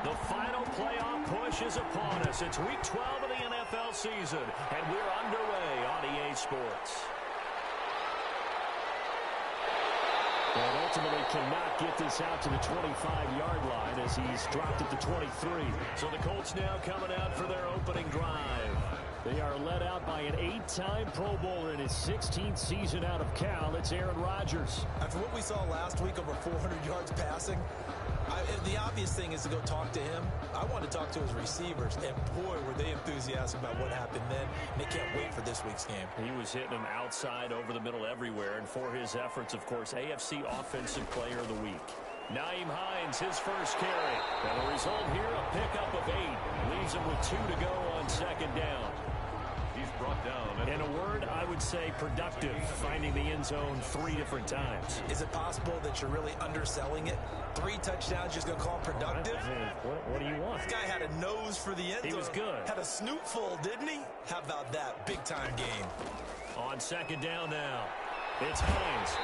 The final playoff push is upon us. It's Week 12 of the NFL season, and we're underway on EA Sports. And ultimately cannot get this out to the 25-yard line as he's dropped at the 23. So the Colts now coming out for their opening drive. They are led out by an 8-time Pro Bowler in his 16th season out of Cal. It's Aaron Rodgers. After what we saw last week, over 400 yards passing, the obvious thing is to go talk to him. I want to talk to his receivers, and boy, were they enthusiastic about what happened then, and they can't wait for this week's game. He was hitting them outside, over the middle, everywhere, and for his efforts, of course, AFC Offensive Player of the Week. Nyheim Hines, his first carry. And the result here, a pickup of 8. Leaves him with 2 to go on second down. He's brought down. In a word, I would say productive, finding the end zone 3 different times. Is it possible that you're really underselling it? 3 touchdowns, just going to call him productive? What do you want? This guy had a nose for the end zone. He was good. Had a snoot full, didn't he? How about that? Big-time game. On second down now, it's Hines.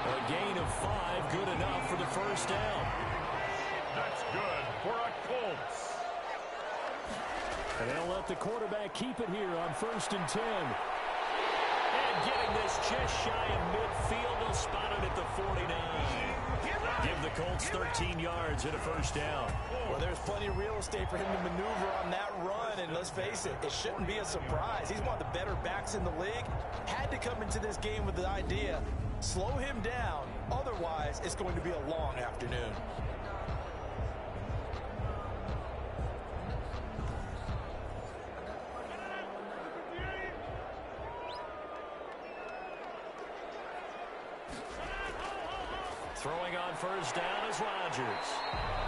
A gain of 5, good enough for the first down. That's good for a Colts. And they'll let the quarterback keep it here on 1st and 10. And getting this just shy of midfield, they'll spot it at the 49. Give the Colts 13 yards and a first down. Well, there's plenty of real estate for him to maneuver on that run, and let's face it, it shouldn't be a surprise. He's one of the better backs in the league. Had to come into this game with the idea, slow him down, otherwise it's going to be a long afternoon. Throwing on first down is Rodgers.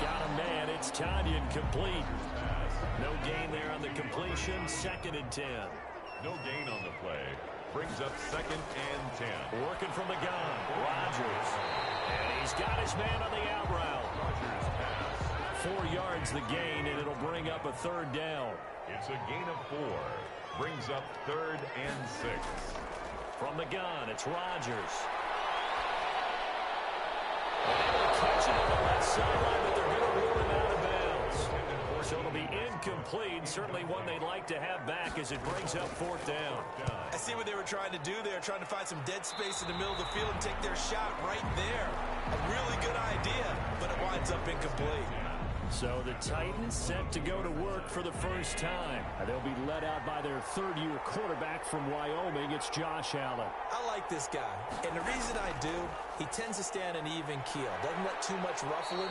Got a man, it's Tanyan complete. No gain there on the completion, 2nd and 10. No gain on the play. Brings up 2nd and 10. Working from the gun, Rodgers. And he's got his man on the out route. Rodgers pass. 4 yards the gain, and it'll bring up a 3rd down. It's a gain of 4. Brings up 3rd and 6. From the gun, it's Rodgers. And they'll catch it on the left sideline, but they're going to rule him out of bounds. So it'll be incomplete. Certainly one they'd like to have back as it brings up 4th down. I see what they were trying to do there, trying to find some dead space in the middle of the field and take their shot right there. A really good idea, but it winds up incomplete. So the Titans set to go to work for the first time. They'll be led out by their 3rd-year quarterback from Wyoming. It's Josh Allen. I like this guy, and the reason I do, he tends to stand an even keel. Doesn't let too much ruffle him.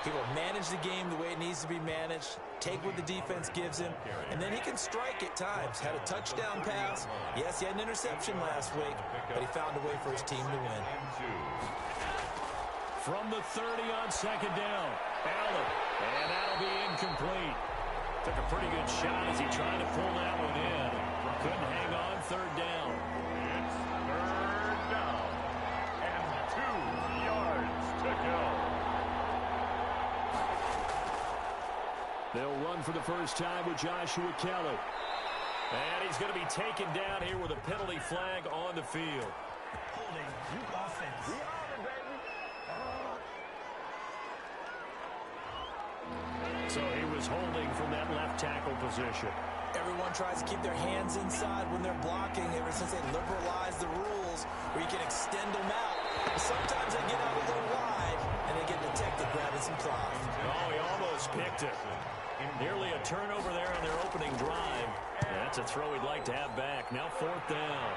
He will manage the game the way it needs to be managed, take what the defense gives him, and then he can strike at times. Had a touchdown pass. Yes, he had an interception last week, but he found a way for his team to win. From the 30 on second down, Allen, and that'll be incomplete. Took a pretty good shot as he tried to pull that one in. Couldn't hang on, 3rd down. It's 3rd down, and 2 yards to go. They'll run for the first time with Joshua Kelly. And he's going to be taken down here with a penalty flag on the field. Holding, new offense. So he was holding from that left tackle position. Everyone tries to keep their hands inside when they're blocking ever since they liberalized the rules where you can extend them out. But sometimes they get out a little wide and they get detected grabbing some cloth. Oh, he almost picked it. Nearly a turnover there on their opening drive. That's a throw he'd like to have back. Now 4th down.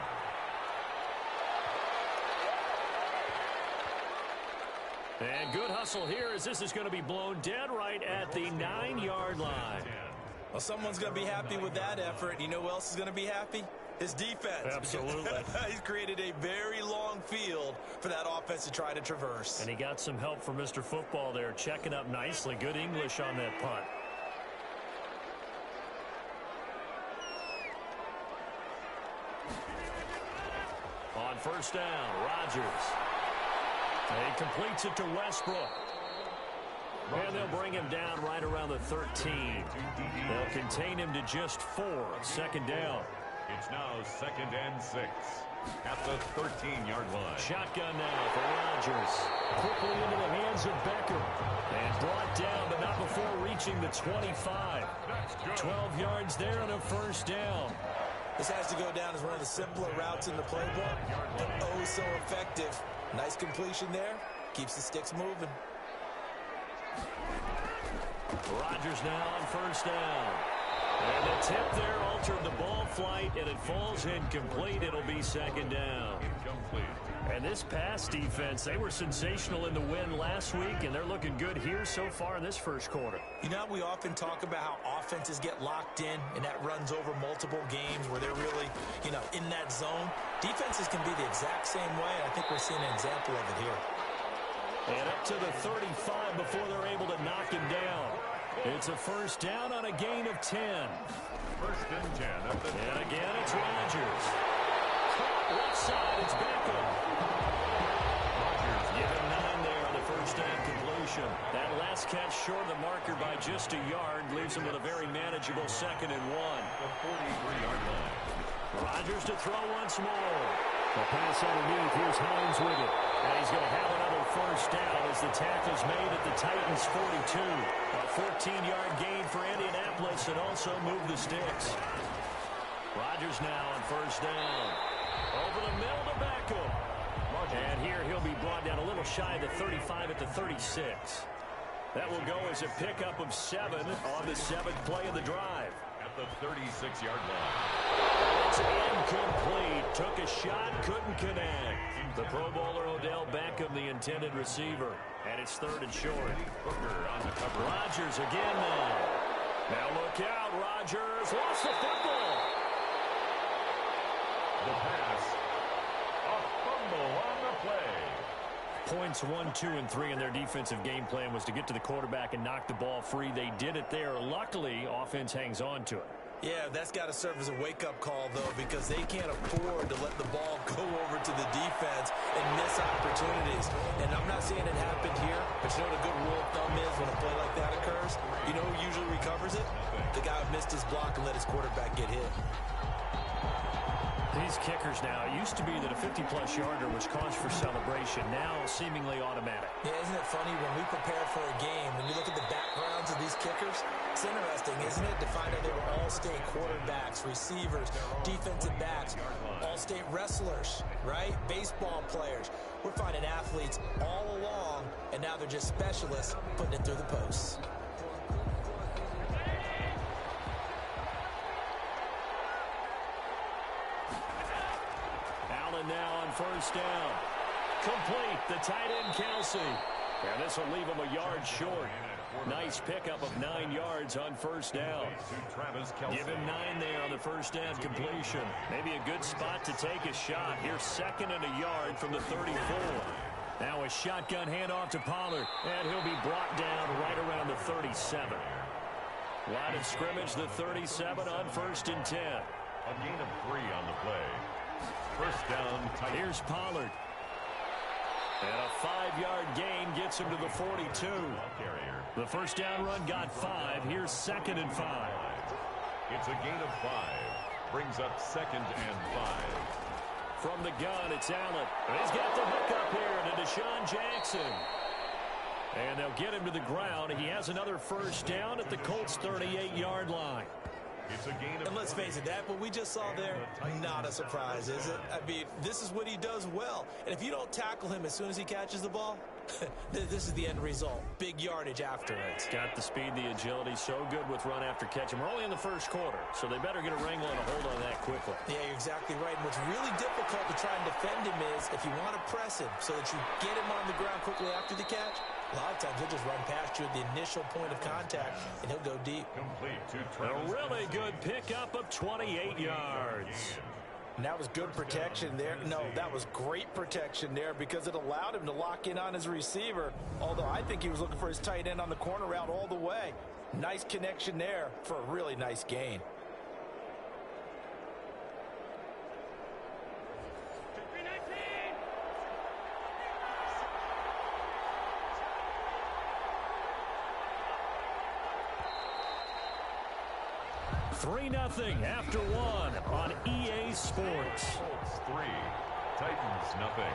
And good hustle here as this is going to be blown dead right at the 9-yard line. Well, someone's going to be happy with that effort. You know who else is going to be happy? His defense. Absolutely. He's created a very long field for that offense to try to traverse. And he got some help from Mr. Football there, checking up nicely. Good English on that punt. On first down, Rodgers. And he completes it to Westbrook. And they'll bring him down right around the 13. They'll contain him to just 4. 2nd down. It's now 2nd and 6 at the 13-yard line. Shotgun now for Rodgers. Quickly into the hands of Becker. And brought down approaching the 25. 12 yards there and a first down. This has to go down as one of the simpler routes in the playbook, but oh so effective. Nice completion there. Keeps the sticks moving. Rodgers now on first down. And the tip there altered the ball flight, and it falls incomplete. It'll be second down. Incomplete. And this pass defense, they were sensational in the win last week, and they're looking good here so far in this first quarter. You know, we often talk about how offenses get locked in, and that runs over multiple games where they're really, in that zone. Defenses can be the exact same way, and I think we're seeing an example of it here. And up to the 35 before they're able to knock him down. It's a first down on a gain of 10. First and 10. And again, it's Rodgers. Left side, it's Beckham. Rodgers given 9 there on the first down completion. That last catch short of the marker by just a yard leaves him with a very manageable 2nd and 1. The 43-yard line. Rodgers to throw once more. The pass underneath. Here's Hines with it. And he's going to have another first down as the tackle's made at the Titans' 42. A 14-yard gain for Indianapolis and also move the sticks. Rodgers now on first down. Over the middle to Beckham. And here he'll be brought down a little shy of the 35 at the 36. That will go as a pickup of 7 on the 7th play of the drive. At the 36-yard line. It's incomplete. Took a shot, couldn't connect. The Pro Bowler Odell Beckham, the intended receiver. And it's 3rd and short. Booker on the cover. Rodgers again now. Now look out, Rodgers. Lost the football. The pass. A fumble on the play. Points 1, 2, and 3 in their defensive game plan was to get to the quarterback and knock the ball free. They did it there. Luckily, offense hangs on to it. Yeah, that's got to serve as a wake-up call, though, because they can't afford to let the ball go over to the defense and miss opportunities. And I'm not saying it happened here, but you know what a good rule of thumb is when a play like that occurs? You know who usually recovers it? The guy who missed his block and let his quarterback get hit. These kickers now, it used to be that a 50-plus yarder was cause for celebration. Now, seemingly automatic. Yeah, isn't it funny when we prepare for a game, when you look at the backgrounds of these kickers? It's interesting, isn't it, to find out they were all-state quarterbacks, receivers, defensive backs, all-state wrestlers, right? Baseball players. We're finding athletes all along, and now they're just specialists putting it through the posts. Now on first down. Complete. The tight end, Kelsey. And this will leave him a yard short. Nice pickup of 9 yards on first down. Give him 9 there on the first down completion. Maybe a good spot to take a shot. Here's 2nd and a yard from the 34. Now a shotgun handoff to Pollard. And he'll be brought down right around the 37. Line of scrimmage, the 37 on 1st and 10. A gain of 3 on the play. First down. Here's Pollard. And a 5-yard gain gets him to the 42. The first down run got 5. Here's 2nd and 5. It's a gain of 5. Brings up 2nd and 5. From the gun, it's Allen. And he's got the hook up here to Deshaun Jackson. And they'll get him to the ground. He has another first down at the Colts' 38-yard line. It's a gain of and let's face it, that what we just saw there, not a surprise, is it? I mean, this is what he does well. And if you don't tackle him as soon as he catches the ball, this is the end result. Big yardage afterwards. Got the speed, the agility, so good with run after catch. And we're only in the first quarter, so they better get a wrangle and a hold on that quickly. Yeah, you're exactly right. And what's really difficult to try and defend him is if you want to press him so that you get him on the ground quickly after the catch, a lot of times he'll just run past you at the initial point of contact, and he'll go deep. Complete to a really good pickup of 28 yards. And that was good protection there. No, that was great protection there because it allowed him to lock in on his receiver, although I think he was looking for his tight end on the corner route all the way. Nice connection there for a really nice gain. Three 0 after 1 on EA Sports. 3, Titans nothing.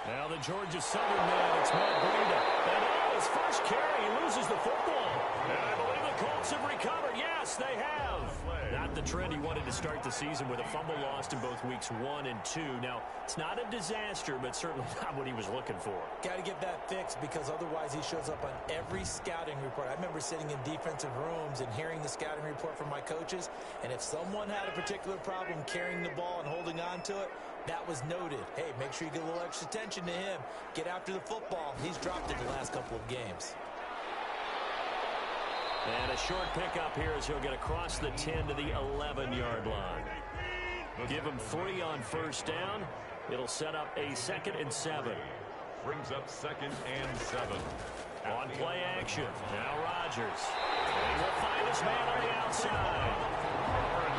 Now the Georgia Southern man, it's Matt Breida. And on his first carry, he loses the football. And I believe the Colts have recovered. Yes, they have. Not the trend he wanted to start the season with a fumble lost in both weeks 1 and 2. Now, it's not a disaster, but certainly not what he was looking for. Got to get that fixed because otherwise he shows up on every scouting report. I remember sitting in defensive rooms and hearing the scouting report from my coaches, and if someone had a particular problem carrying the ball and holding on to it, that was noted. Hey, make sure you get a little extra attention to him. Get after the football. He's dropped it the last couple of games. And a short pickup here as he'll get across the 10 to the 11-yard line. Give him 3 on first down. It'll set up a 2nd and 7. Brings up 2nd and 7. On play action. Now Rodgers. And he'll find his man on the outside.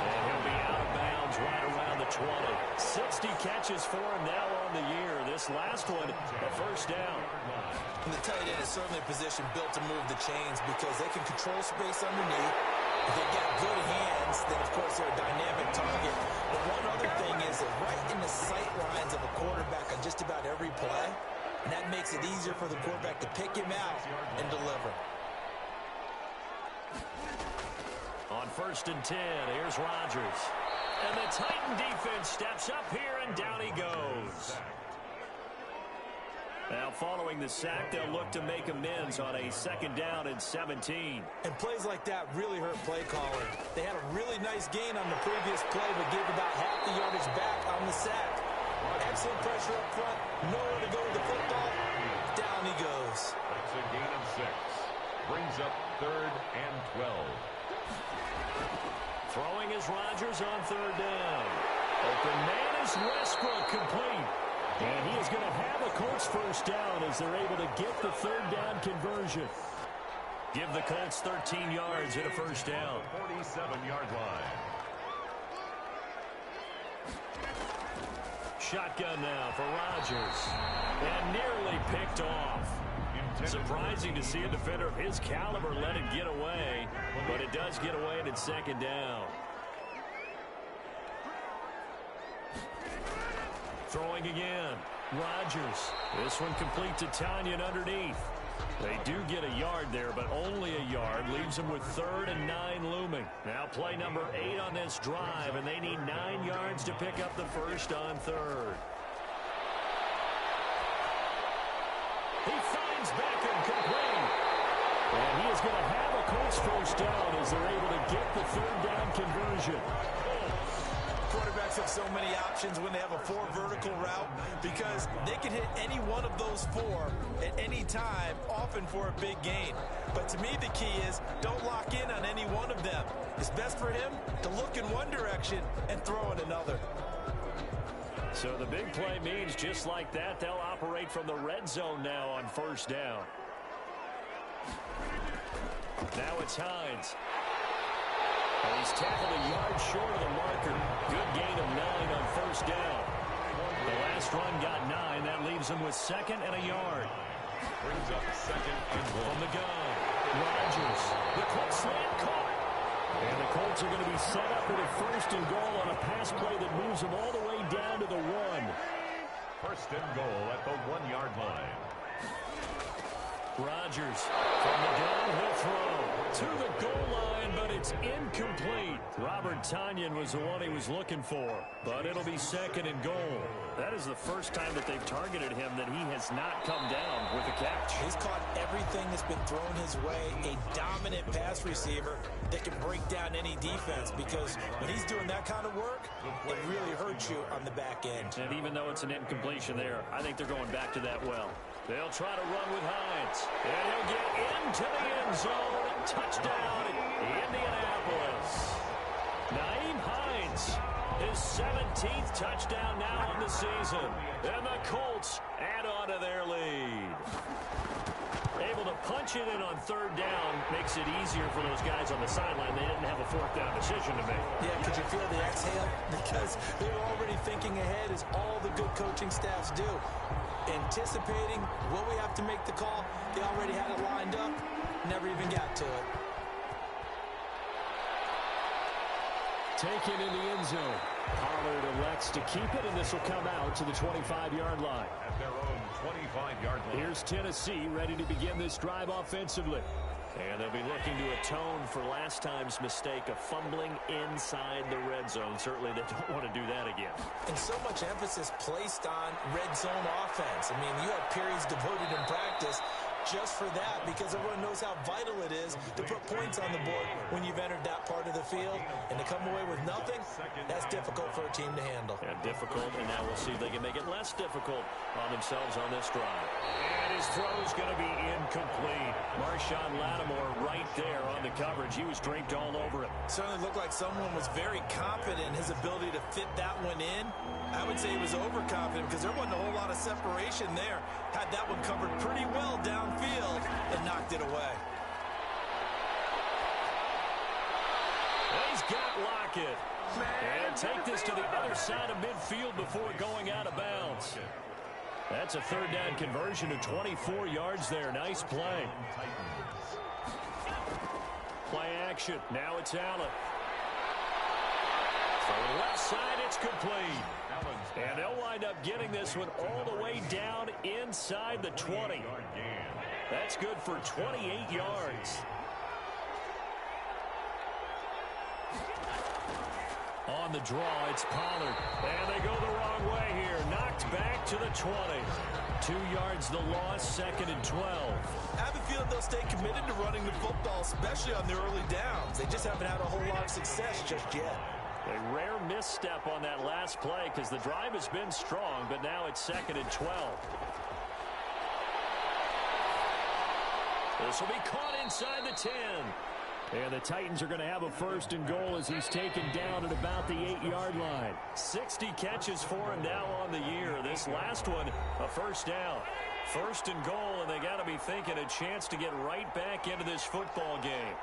And he'll be out of bounds right around the 20. 60 catches for him now on the year. This last one, a first down. And the tight end is certainly a position built to move the chains because they can control space underneath. If they've got good hands, then, of course, they're a dynamic target. But one other thing is they're right in the sight lines of a quarterback on just about every play, and that makes it easier for the quarterback to pick him out and deliver. On 1st and 10, here's Rodgers. And the Titan defense steps up here, and down he goes. Now, following the sack, they'll look to make amends on a 2nd down and 17. And plays like that really hurt play calling. They had a really nice gain on the previous play, but gave about half the yardage back on the sack. Excellent pressure up front. Nowhere to go with the football. Down he goes. That's a gain of 6. Brings up 3rd and 12. Throwing is Rodgers on 3rd down. Open man is Westbrook, complete. And he is going to have a Colts first down as they're able to get the 3rd down conversion. Give the Colts 13 yards and a first down. 47-yard line. Shotgun now for Rodgers. And nearly picked off. Surprising to see a defender of his caliber let it get away, but it does get away and it's 2nd down. Throwing again. Rodgers. This one complete to Tanyan underneath. They do get a yard there, but only a yard. Leaves them with 3rd and 9 looming. Now play number 8 on this drive, and they need 9 yards to pick up the first on 3rd. He finds Beckham complete. And he is going to have a Colts first down as they're able to get the 3rd down conversion. Quarterbacks have so many options when they have a 4 vertical route because they can hit any one of those 4 at any time, often for a big gain. But to me, the key is don't lock in on any one of them. It's best for him to look in one direction and throw in another. So the big play means just like that, they'll operate from the red zone now on first down. Now it's Hines. And he's tackled a yard short of the marker. Good gain of 9 on first down. The last run got 9. That leaves him with 2nd and a yard. Brings up 2nd and 1. From the gun, Rodgers. The quick slant caught. And the Colts are going to be set up at a 1st and goal on a pass play that moves them all the way down to the 1. 1st and goal at the 1-yard line. Rodgers from the gun, he'll throw to the goal line, but it's incomplete. Robert Tanyan was the one he was looking for, but it'll be 2nd and goal. That is the first time that they've targeted him that he has not come down with a catch. He's caught everything that's been thrown his way, a dominant pass receiver that can break down any defense because when he's doing that kind of work, it really hurts you on the back end. And even though it's an incompletion there, I think they're going back to that well. They'll try to run with Hines. And he'll get into the end zone. Touchdown, Indianapolis. Naeem Hines, his 17th touchdown now on the season. And the Colts add on to their lead. Able to punch it in on 3rd down makes it easier for those guys on the sideline. They didn't have a 4th down decision to make. Yeah, could you feel the exhale? Because they were already thinking ahead as all the good coaching staffs do. Anticipating, will we have to make the call? They already had it lined up, never even got to it. Taken in the end zone. Pollard elects to keep it, and this will come out to the 25-yard line. At their own 25-yard line. Here's Tennessee ready to begin this drive offensively. And they'll be looking to atone for last time's mistake of fumbling inside the red zone. Certainly they don't want to do that again. And so much emphasis placed on red zone offense. I mean, you have periods devoted in practice just for that, because everyone knows how vital it is to put points on the board when you've entered that part of the field. And to come away with nothing, that's difficult for a team to handle. And difficult, and now we'll see if they can make it less difficult on themselves on this drive. And his throw's going to be incomplete. Marshawn Lattimore right there on the coverage. He was draped all over it. Certainly looked like someone was very confident in his ability to fit that one in. I would say he was overconfident because there wasn't a whole lot of separation there. Had that one covered pretty well downfield and knocked it away. He's got Lockett. And take this to the other side of midfield before going out of bounds. That's a third down conversion of 24 yards there. Nice play. Play action. Now it's Allen. For the left side, it's complete. And they'll wind up getting this one all the way down inside the 20. That's good for 28 yards. On the draw, it's Pollard. And they go the wrong way here. Knocked back to the 20. 2 yards the loss, second and 12. I have a feeling they'll stay committed to running the football, especially on their early downs. They just haven't had a whole lot of success just yet. A rare misstep on that last play because the drive has been strong, but now it's second and 12. This will be caught inside the 10. And the Titans are going to have a first and goal as he's taken down at about the 8-yard line. 60 catches for him now on the year. This last one, a first down. First and goal, and they got to be thinking a chance to get right back into this football game.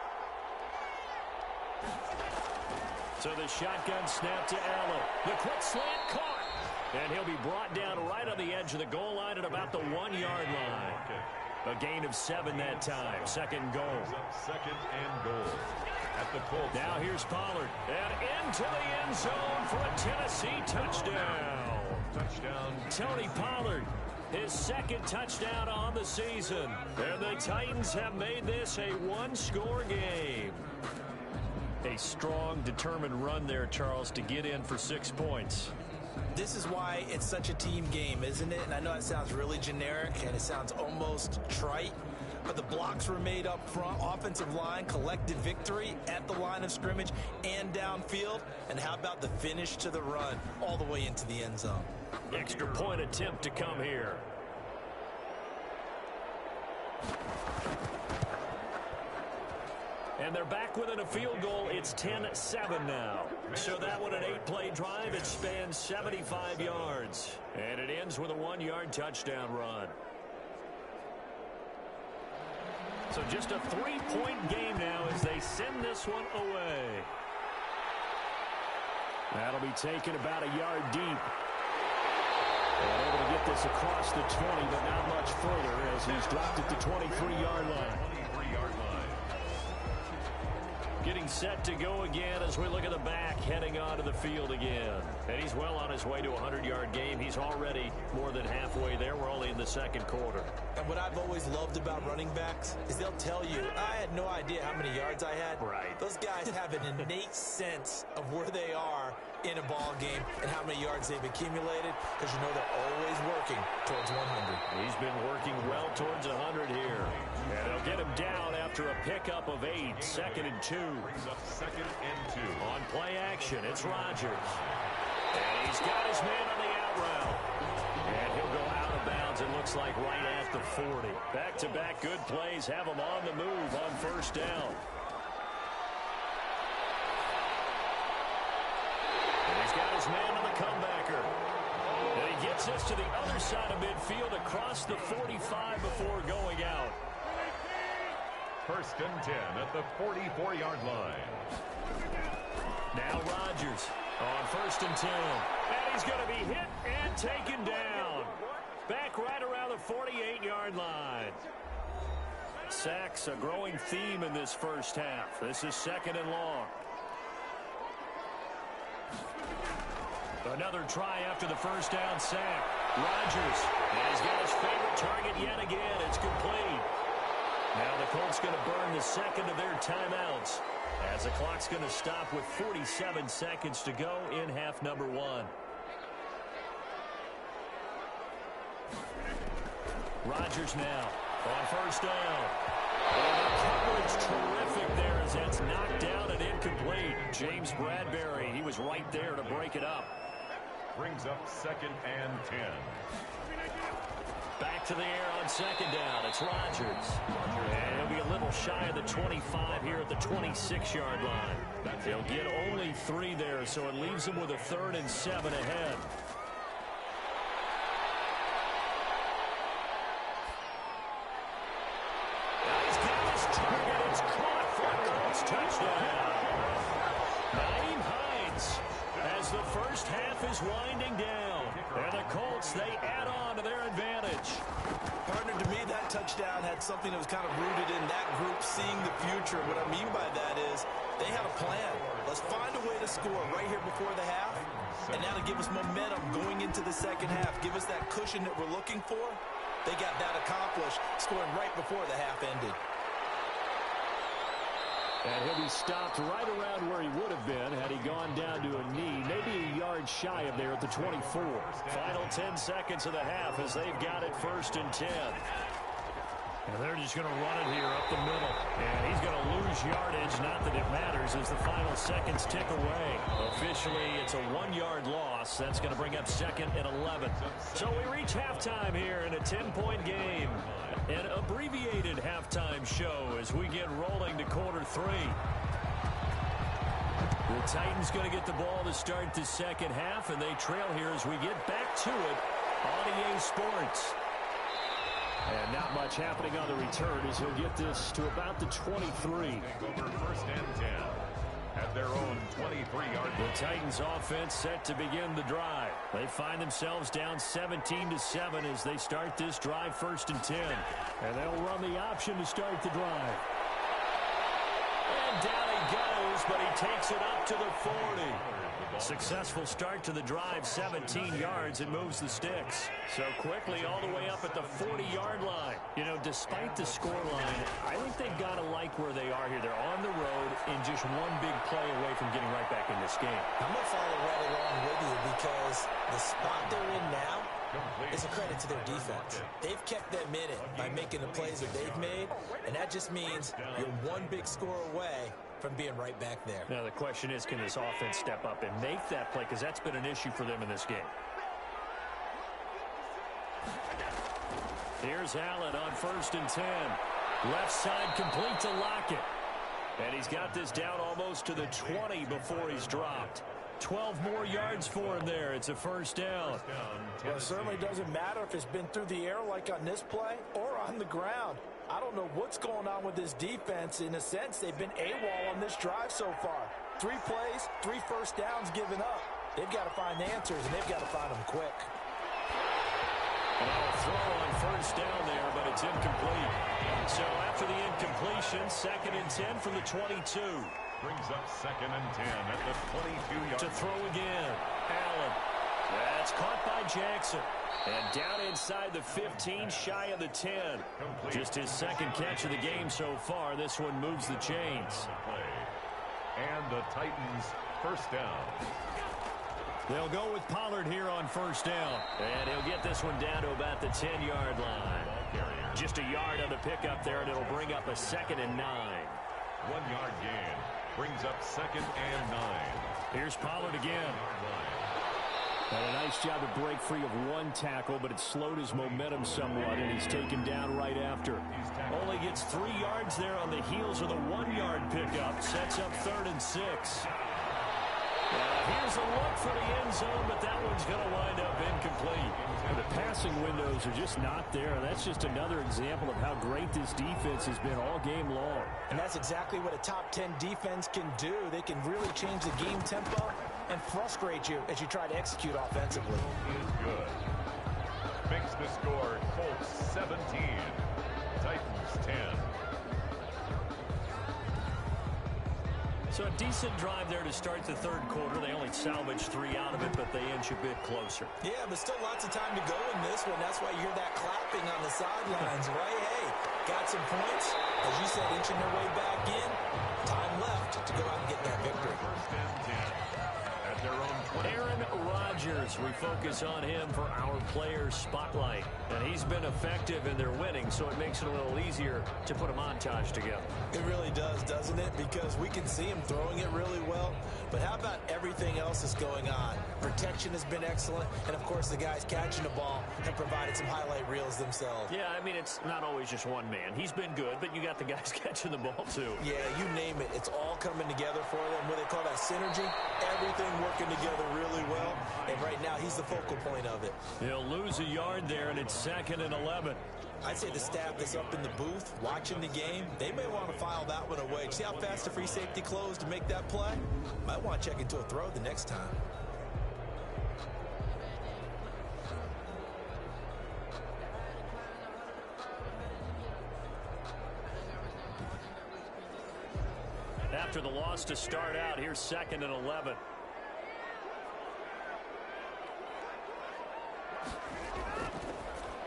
So the shotgun snap to Allen. The quick slant caught. And he'll be brought down right on the edge of the goal line at about the 1-yard line. A gain of 7 that time. Second goal. Second and goal. At the 12. Now here's Pollard. And into the end zone for a Tennessee touchdown. Touchdown. Tony Pollard, his second touchdown on the season. And the Titans have made this a one-score game. A strong, determined run there, Charles, to get in for 6 points. This is why it's such a team game, isn't it? And I know it sounds really generic and it sounds almost trite, but the blocks were made up front. Offensive line, collective victory at the line of scrimmage and downfield. And how about the finish to the run all the way into the end zone? Extra point attempt to come here. And they're back within a field goal. It's 10-7 now. So that one an 8-play drive. It spans 75 yards. And it ends with a 1-yard touchdown run. So just a 3-point game now as they send this one away. That'll be taken about a yard deep. And able to get this across the 20, but not much further as he's dropped at the 23-yard line. Getting set to go again as we look at the back, heading onto the field again. And he's well on his way to a 100-yard game. He's already more than halfway there. We're only in the second quarter. And what I've always loved about running backs is they'll tell you, I had no idea how many yards I had. Right. Those guys have an innate sense of where they are in a ball game and how many yards they've accumulated, because you know they're always working towards 100. He's been working well towards 100 here. And they'll get him down after a pickup of 8. Second and 2. Second and 2. On play action, it's Rodgers. And he's got his man on the out route. And he'll go out of bounds, it looks like, right at the 40. Back-to-back good plays have him on the move on first down. And he's got his man on the comebacker. And he gets this to the other side of midfield across the 45 before going out. First and 10 at the 44-yard line. Now Rodgers on first and 10. And he's going to be hit and taken down. Back right around the 48-yard line. Sacks, a growing theme in this first half. This is second and long. Another try after the first down sack. Rodgers, and he's got his it yet again. It's complete. Now the Colts going to burn the second of their timeouts as the clock's going to stop with 47 seconds to go in half number one. Rodgers now on first down. And the coverage terrific there as that's knocked down and incomplete. James Bradbury, he was right there to break it up. Brings up 2nd and 10. Back to the air on second down. It's Rodgers. And he'll be a little shy of the 25 here at the 26-yard line. They'll get only 3 there, so it leaves them with a 3rd and 7 ahead. He's got his target. It's caught for a Colts touchdown. Naeem Hines as the first half is winding down. And the Colts, they add on to their advantage. Partner, to me, that touchdown had something that was kind of rooted in that group seeing the future. What I mean by that is they had a plan. Let's find a way to score right here before the half. And now to give us momentum going into the second half, give us that cushion that we're looking for. They got that accomplished, scoring right before the half ended. And he'll be stopped right around where he would have been had he gone down to a knee, maybe a yard shy of there at the 24. Final 10 seconds of the half as they've got it 1st and 10. And they're just going to run it here up the middle. And he's going to lose yardage, not that it matters, as the final seconds tick away. Officially, it's a 1-yard loss. That's going to bring up 2nd and 11. So we reach halftime here in a 10-point game. An abbreviated halftime show as we get rolling to quarter 3. The Titans going to get the ball to start the second half, and they trail here as we get back to it on EA Sports. And not much happening on the return as he'll get this to about the 23. Over 1st and 10 at their own 23-yard. The Titans offense set to begin the drive. They find themselves down 17-7 as they start this drive 1st and 10. And they'll run the option to start the drive. And down he goes, but he takes it up to the 40. Successful start to the drive, 17 yards, and moves the sticks. So quickly all the way up at the 40-yard line. You know, despite the scoreline, I think they've got to like where they are here. They're on the road and just one big play away from getting right back in this game. I'm going to follow right along with you because the spot they're in now is a credit to their defense. They've kept them in it by making the plays that they've made, and that just means you're one big score away from being right back there. Now the question is, can this offense step up and make that play? Because that's been an issue for them in this game. Here's Allen on 1st and 10. Left side complete to Lockett. And he's got this down almost to the 20 before he's dropped. 12 more yards for him there. It's a 1st down. Well, it certainly doesn't matter if it's been through the air like on this play or on the ground. I don't know what's going on with this defense. In a sense, they've been AWOL on this drive so far. 3 plays, 3 1st downs given up. They've got to find answers, and they've got to find them quick. And a throw on 1st down there, but it's incomplete. So after the incompletion, 2nd and 10 from the 22. Brings up 2nd and 10 at the 22-yard. To throw again. Allen. That's caught by Jackson. And down inside the 15, shy of the 10. Just his 2nd catch of the game so far. This one moves the chains. And the Titans 1st down. They'll go with Pollard here on 1st down. And he'll get this one down to about the 10-yard line. Just a yard on the pickup there, and it'll bring up a 2nd and 9. 1-yard gain. Brings up 2nd and 9. Here's Pollard again. And a nice job to break free of 1 tackle, but it slowed his momentum somewhat, and he's taken down right after. Only gets 3 yards there on the heels of the 1-yard pickup. Sets up 3rd and 6. Here's a look for the end zone, but that one's going to wind up incomplete. The passing windows are just not there. That's just another example of how great this defense has been all game long. And that's exactly what a top 10 defense can do. They can really change the game tempo and frustrate you as you try to execute offensively. Is good. Makes the score Colts 17, Titans 10. So a decent drive there to start the third quarter. They only salvaged 3 out of it, but they inch a bit closer. Yeah, but still lots of time to go in this one. That's why you hear that clapping on the sidelines, right? Hey, got some points. As you said, inching their way back in. Time left to go out and get that victory. First and 10 at their own 20. Aaron Rodgers, we focus on him for our Players Spotlight. And he's been effective in their winning, so it makes it a little easier to put a montage together. It really does, doesn't it? Because we can see him throwing it really well. But how about everything else that's going on? Protection has been excellent. And, of course, the guys catching the ball have provided some highlight reels themselves. Yeah, I mean, it's not always just one man. He's been good, but you got the guys catching the ball, too. Yeah, you name it. It's all coming together for them. What they call that synergy. Everything working together really well. And right now, he's the focal point of it. He'll lose a yard there, and it's 2nd and 11. I'd say the staff that's up in the booth watching the game, they may want to file that one away. See how fast the free safety closed to make that play? Might want to check into a throw the next time. After the loss to start out, here's 2nd and 11.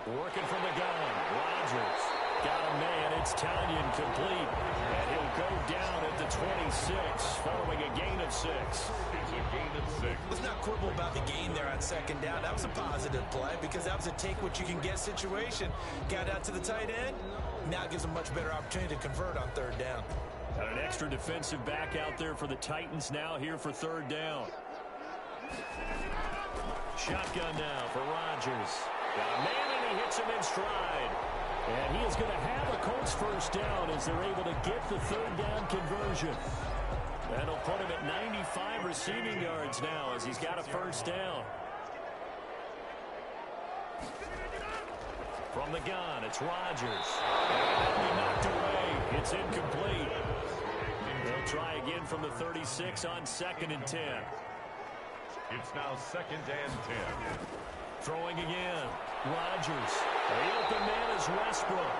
Working from the gun. Rodgers got a man. It's Tanyan complete. And he'll go down at the 26 following a gain of 6. It's a gain of 6. Let's not quibble about the gain there on 2nd down. That was a positive play because that was a take-what-you-can-get situation. Got out to the tight end. Now gives a much better opportunity to convert on 3rd down. Got an extra defensive back out there for the Titans now here for 3rd down. Shotgun now for Rodgers. Got a man, and he hits him in stride. And he is going to have a Colts 1st down as they're able to get the 3rd down conversion. That'll put him at 95 receiving yards now as he's got a 1st down. From the gun, it's Rodgers. And he knocked away. It's incomplete. They'll try again from the 36 on 2nd and 10. It's now 2nd and 10. Throwing again. Rodgers. The open man is Westbrook.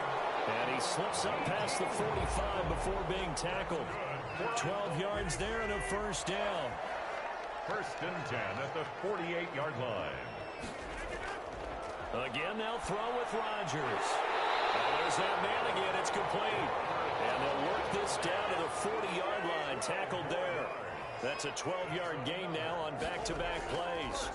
And he slips up past the 45 before being tackled. 12 yards there and a 1st down. 1st and 10 at the 48-yard line. Again, they'll throw with Rodgers. And there's that man again. It's complete. And they'll work this down to the 40-yard line. Tackled there. That's a 12-yard gain now on back-to-back plays.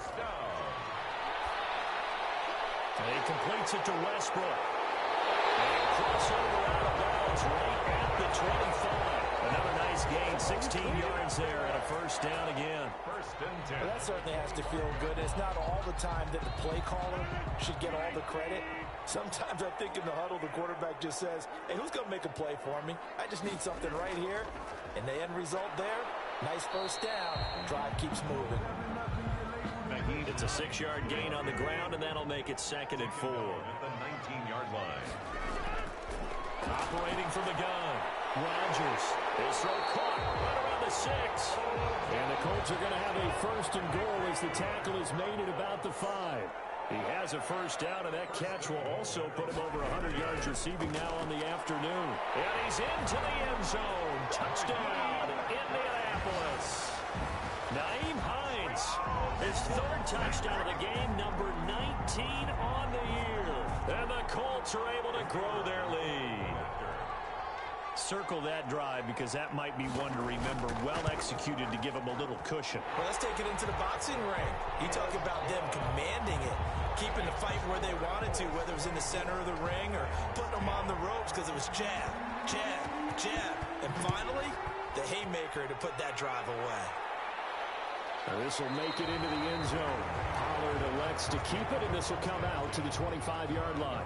And he completes it to Westbrook. And crossover out of bounds right at the 25. Another nice gain, 16 yards there, and a 1st down again. 1st and 10. Well, that certainly has to feel good. It's not all the time that the play caller should get all the credit. Sometimes I think in the huddle, the quarterback just says, hey, who's going to make a play for me? I just need something right here. And the end result there, nice 1st down. Drive keeps moving. It's a 6-yard gain on the ground, and that'll make it 2nd and 4. At the 19-yard line. Operating from the gun. Rodgers. His throw caught right around the 6. And the Colts are going to have a 1st and goal as the tackle is made at about the 5. He has a 1st down, and that catch will also put him over 100 yards receiving now on the afternoon. And he's into the end zone. Touchdown, Indianapolis. Naeem Hines, his 3rd touchdown of the game, number 19 on the year. And the Colts are able to grow their lead. Circle that drive because that might be one to remember. Well executed to give them a little cushion. Well, let's take it into the boxing ring. You talk about them commanding it, keeping the fight where they wanted to, whether it was in the center of the ring or putting them on the ropes because it was jab, jab, jab. And finally, the haymaker to put that drive away. This will make it into the end zone. Pollard elects to keep it, and this will come out to the 25-yard line.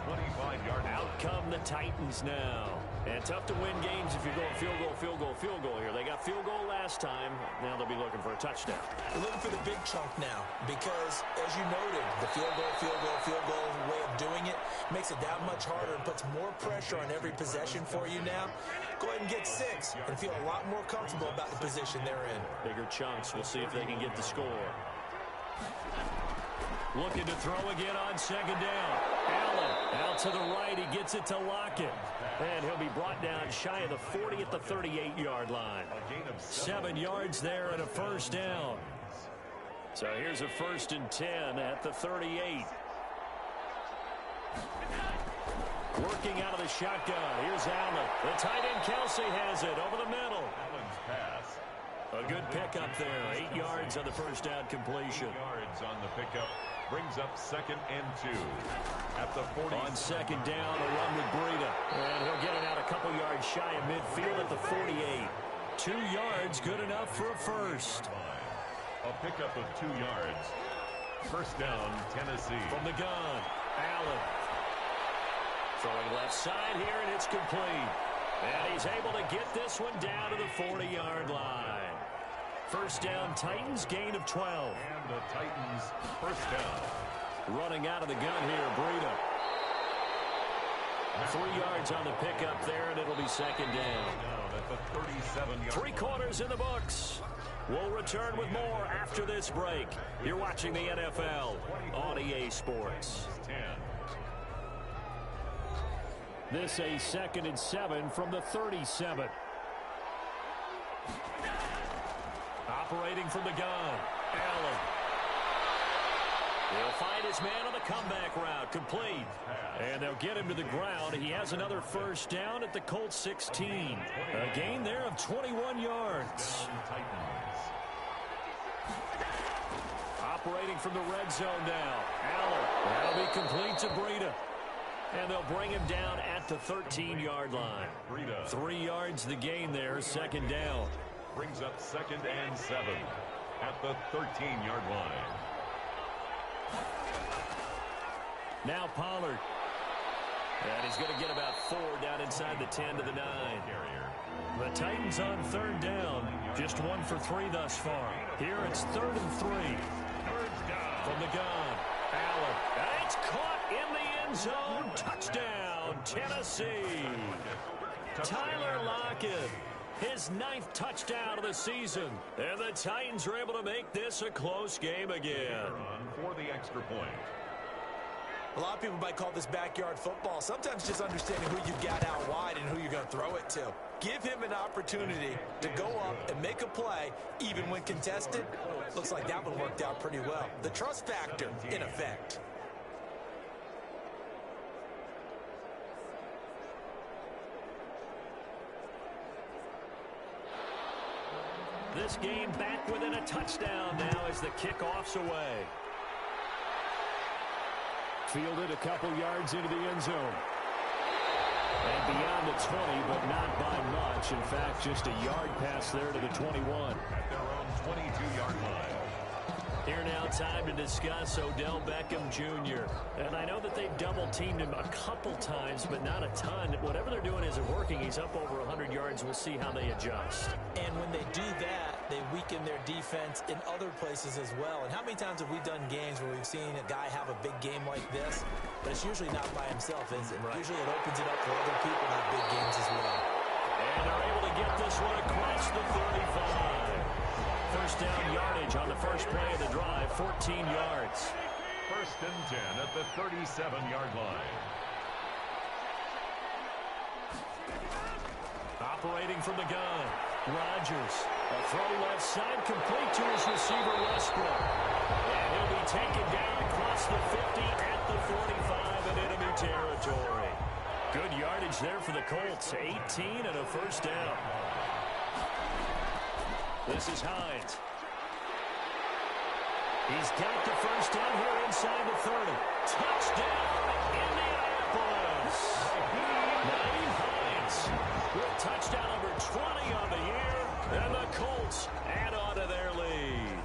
25-yard Out come the Titans now. And tough to win games if you're going field goal, field goal, field goal here. They got field goal last time. Now they'll be looking for a touchdown. They're looking for the big chunk now because, as you noted, the field goal way of doing it makes it that much harder and puts more pressure on every possession for you now. Go ahead and get 6 and feel a lot more comfortable about the position they're in. Bigger chunks. We'll see if they can get the score. Looking to throw again on 2nd down. Allen Out to the right, he gets it to Lockett. And he'll be brought down shy of the 40 at the 38-yard line. 7 yards there and a first down. So here's a 1st and 10 at the 38. Working out of the shotgun. Here's Allen. The tight end Kelsey has it over the middle. Allen's pass. A good pickup there. 8 yards on the first down completion. 8 yards on the pickup. Brings up 2nd and 2 at the 40. On 2nd down, a run with Breida. And he'll get it out a couple yards shy of midfield at the 48. 2 yards, good enough for a first. A pickup of 2 yards. First down, Tennessee. From the gun, Allen. Throwing left side here, and it's complete. And he's able to get this one down to the 40-yard line. First down, Titans, gain of 12. And the Titans, first down. Running out of the gun here, Breida. 3 yards on the pickup there, and it'll be 2nd down. At the 37-yard 3 quarters in the books. We'll return with more after this break. You're watching the NFL on EA Sports. 10. This a 2nd and 7 from the 37. Operating from the gun, Allen. He'll find his man on the comeback route, complete. And they'll get him to the ground. He has another first down at the Colts 16. A gain there of 21 yards. Operating from the red zone now, Allen. That'll be complete to Breida. And they'll bring him down at the 13-yard line. 3 yards the gain there, 2nd down. Brings up 2nd and 7 at the 13-yard line. Now Pollard. And he's going to get about 4 down inside the 10 to the 9. The Titans on 3rd down. Just 1 for 3 thus far. Here it's 3rd and 3. From the gun, Allen. And it's caught in the end zone. Touchdown, Tennessee. Tyler Lockett. His 9th touchdown of the season. And the Titans are able to make this a close game again. For the extra point. A lot of people might call this backyard football. Sometimes just understanding who you've got out wide and who you're going to throw it to. Give him an opportunity to go up and make a play, even when contested. Looks like that one worked out pretty well. The trust factor, in effect. This game back within a touchdown now as the kickoff's away. Fielded a couple yards into the end zone. And beyond the 20, but not by much. In fact, just a yard pass there to the 21. At their own 22-yard line. Here now, time to discuss Odell Beckham Jr. And I know that they've double-teamed him a couple times, but not a ton. Whatever they're doing isn't working. He's up over 100 yards. We'll see how they adjust. And when they do that, they weaken their defense in other places as well. And how many times have we done games where we've seen a guy have a big game like this, but it's usually not by himself, is it? Right. Usually it opens it up for other people to have big games as well. And they're able to get this one across the 35. First down yardage on the first play of the drive, 14 yards. 1st and 10 at the 37-yard line. Operating from the gun, Rodgers. A throw left side, complete to his receiver, Westbrook. And he'll be taken down across the 50 at the 45 in enemy territory. Good yardage there for the Colts, 18 and a first down. This is Hines. He's got the first down here inside the 30. Touchdown, Indianapolis. Naeem Hines with touchdown number 20 on the year. And the Colts add on to their lead.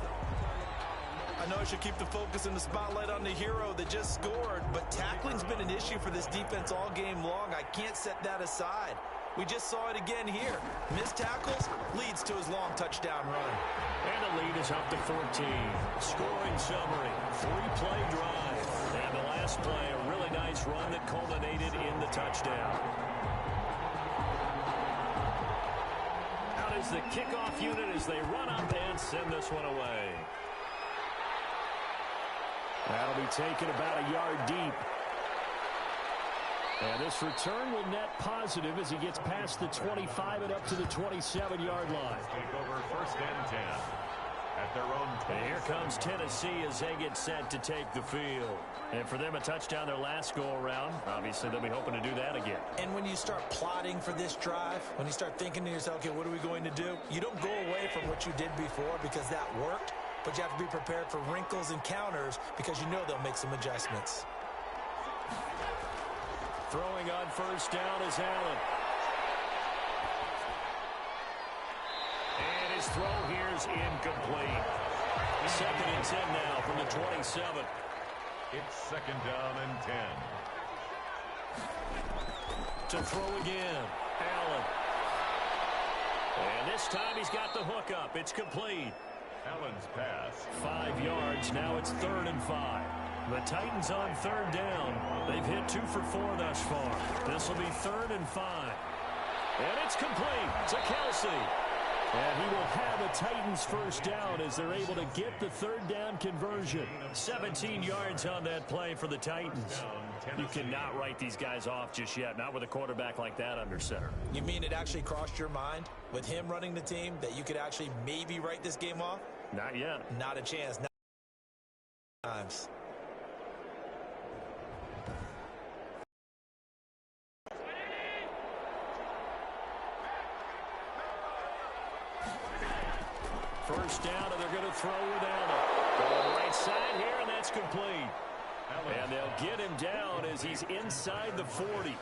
I know I should keep the focus and the spotlight on the hero that just scored, but tackling's been an issue for this defense all game long. I can't set that aside. We just saw it again here. Missed tackles leads to his long touchdown run. And the lead is up to 14. Scoring summary, 3-play drive. And the last play, a really nice run that culminated in the touchdown. Out is the kickoff unit as they run up and send this one away. That'll be taken about a yard deep. And this return will net positive as he gets past the 25 and up to the 27-yard line. Take over 1st and 10 at their own 20. And here comes Tennessee as they get set to take the field. And for them, a touchdown their last go-around. Obviously, they'll be hoping to do that again. And when you start plotting for this drive, when you start thinking to yourself, okay, what are we going to do? You don't go away from what you did before because that worked, but you have to be prepared for wrinkles and counters because you know they'll make some adjustments. Throwing on 1st down is Allen. And his throw here is incomplete. 2nd and 10 now from the 27. It's 2nd down and 10. To throw again, Allen. And this time he's got the hook up. It's complete. Allen's pass. 5 yards. Now it's 3rd and 5. The Titans on 3rd down. They've hit 2 for 4 thus far. This will be 3rd and 5. And it's complete to Kelsey. And he will have a Titans 1st down as they're able to get the 3rd down conversion. 17 yards on that play for the Titans. You cannot write these guys off just yet, not with a quarterback like that under center. You mean it actually crossed your mind with him running the team that you could actually maybe write this game off? Not yet. Not a chance. Not times. First down, and they're going to throw with Allen. Going right side here, and that's complete. And they'll get him down as he's inside the 40.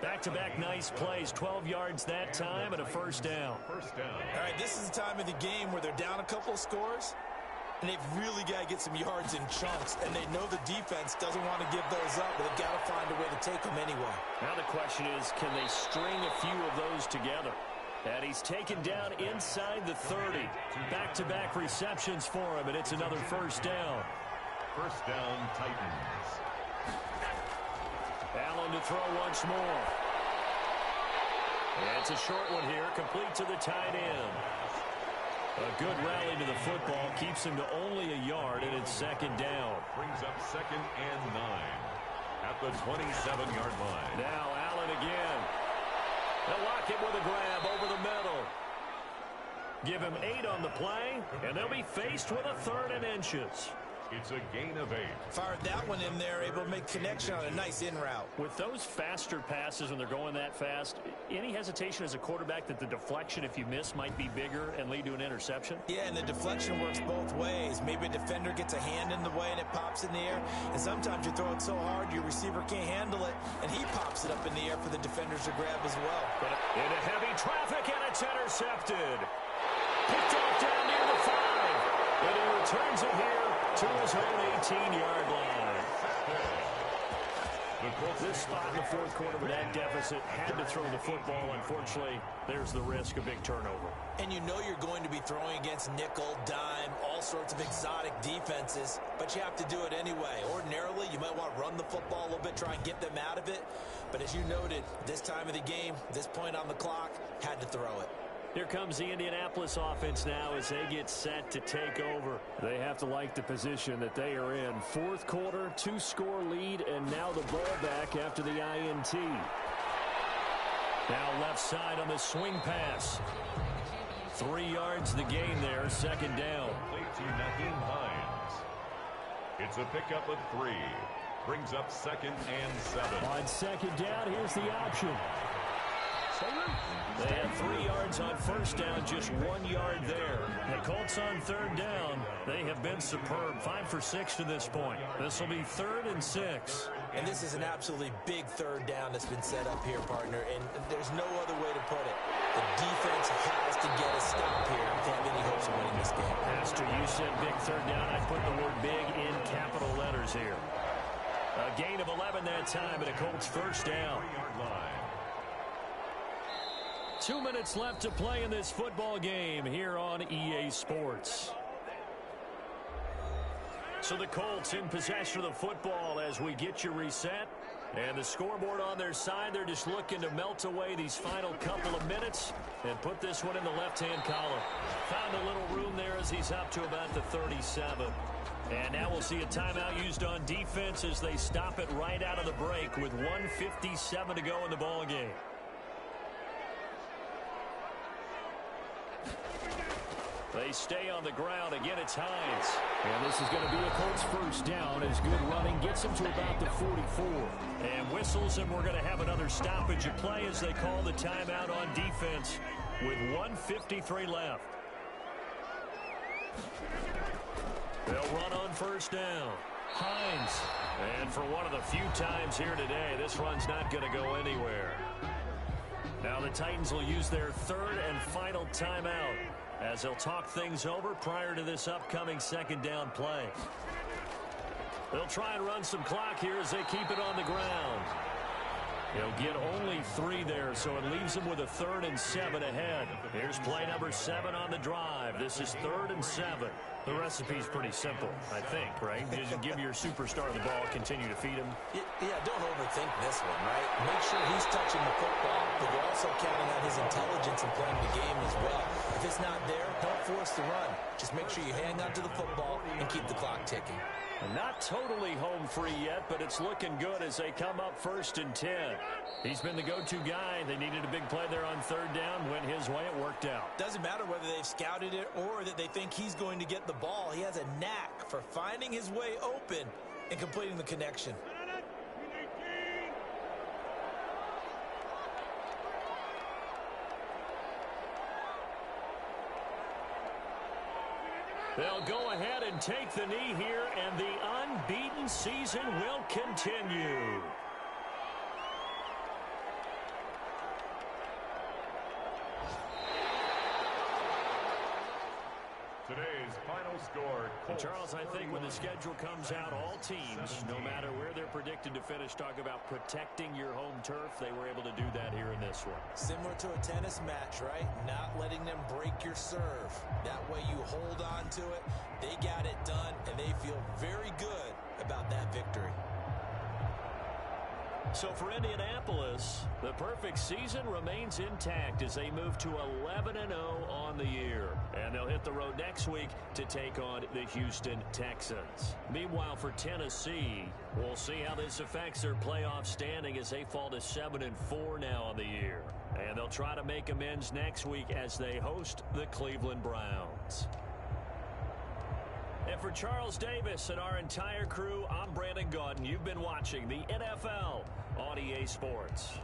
Back-to-back nice plays, 12 yards that time, and a 1st down. All right, this is the time of the game where they're down a couple of scores, and they've really got to get some yards in chunks, and they know the defense doesn't want to give those up, but they've got to find a way to take them anyway. Now the question is, can they string a few of those together? And he's taken down inside the 30. Back-to-back receptions for him, and it's another 1st down. 1st down, Titans. Allen to throw once more. And it's a short one here, complete to the tight end. A good rally to the football, keeps him to only a yard, and it's 2nd down. Brings up 2nd and 9 at the 27-yard line. Now Allen again. They'll lock it with a grab over the middle. Give him 8 on the play, and they'll be faced with a 3rd and inches. It's a gain of 8. Fired that one in there, able to make connection on a nice in route. With those faster passes when they're going that fast, any hesitation as a quarterback that the deflection, if you miss, might be bigger and lead to an interception? Yeah, and the deflection works both ways. Maybe a defender gets a hand in the way and it pops in the air. And sometimes you throw it so hard your receiver can't handle it, and he pops it up in the air for the defenders to grab as well. But into heavy traffic, and it's intercepted. Picked off down near the 5. And he returns it here to his own 18-yard line. This spot in the 4th quarter with that deficit had to throw the football. Unfortunately, there's the risk of big turnover. And you know you're going to be throwing against nickel, dime, all sorts of exotic defenses, but you have to do it anyway. Ordinarily, you might want to run the football a little bit, try and get them out of it. But as you noted, this time of the game, this point on the clock, had to throw it. Here comes the Indianapolis offense now as they get set to take over. They have to like the position that they are in. 4th quarter, 2-score lead, and now the ball back after the INT. Now left side on the swing pass. 3 yards the gain there, 2nd down. It's a pickup of 3. Brings up 2nd and 7. On 2nd down, here's the option. They had 3 yards on 1st down, just 1 yard there. The Colts on 3rd down, they have been superb. 5 for 6 to this point. This will be 3rd and 6. And this is an absolutely big 3rd down that's been set up here, partner, and there's no other way to put it. The defense has to get a stop here if they have any hopes of winning this game. Pastor, you said big 3rd down. I put the word big in capital letters here. A gain of 11 that time, and a Colts 1st down. 2 minutes left to play in this football game here on EA Sports. So the Colts in possession of the football as we get you reset. And the scoreboard on their side, they're just looking to melt away these final couple of minutes and put this one in the left-hand column. Found a little room there as he's up to about the 37. And now we'll see a timeout used on defense as they stop it right out of the break with 1:57 to go in the ball game. They stay on the ground. Again, it's Hines. And this is going to be a Colts first down as good running gets him to about the 44. And whistles, and we're going to have another stoppage of play as they call the timeout on defense with 1:53 left. They'll run on first down. Hines. And for one of the few times here today, this run's not going to go anywhere. Now the Titans will use their third and final timeout as they'll talk things over prior to this upcoming second down play. They'll try and run some clock here as they keep it on the ground. He'll get only 3 there, so it leaves him with a 3rd and 7 ahead. Here's play number 7 on the drive. This is 3rd and 7. The recipe's pretty simple, I think, right? Just give your superstar the ball, continue to feed him. Yeah, don't overthink this one, right? Make sure he's touching the football, but you're also counting on his intelligence in playing the game as well. If it's not there, don't force the run. Just make sure you hang on to the football and keep the clock ticking. Not totally home free yet, but it's looking good as they come up 1st and 10. He's been the go-to guy. They needed a big play there on 3rd down. Went his way. It worked out. Doesn't matter whether they've scouted it or that they think he's going to get the ball. He has a knack for finding his way open and completing the connection. They'll go ahead and take the knee here, and the unbeaten season will continue. Today's final score. And Charles, I think when the schedule comes out, all teams, no matter where they're predicted to finish, talk about protecting your home turf. They were able to do that here in this one. Similar to a tennis match, right? Not letting them break your serve. That way you hold on to it. They got it done, and they feel very good about that victory. So for Indianapolis, the perfect season remains intact as they move to 11-0 on the year. And they'll hit the road next week to take on the Houston Texans. Meanwhile, for Tennessee, we'll see how this affects their playoff standing as they fall to 7-4 now on the year. And they'll try to make amends next week as they host the Cleveland Browns. And for Charles Davis and our entire crew, I'm Brandon Gaudin. You've been watching the NFL on EA Sports.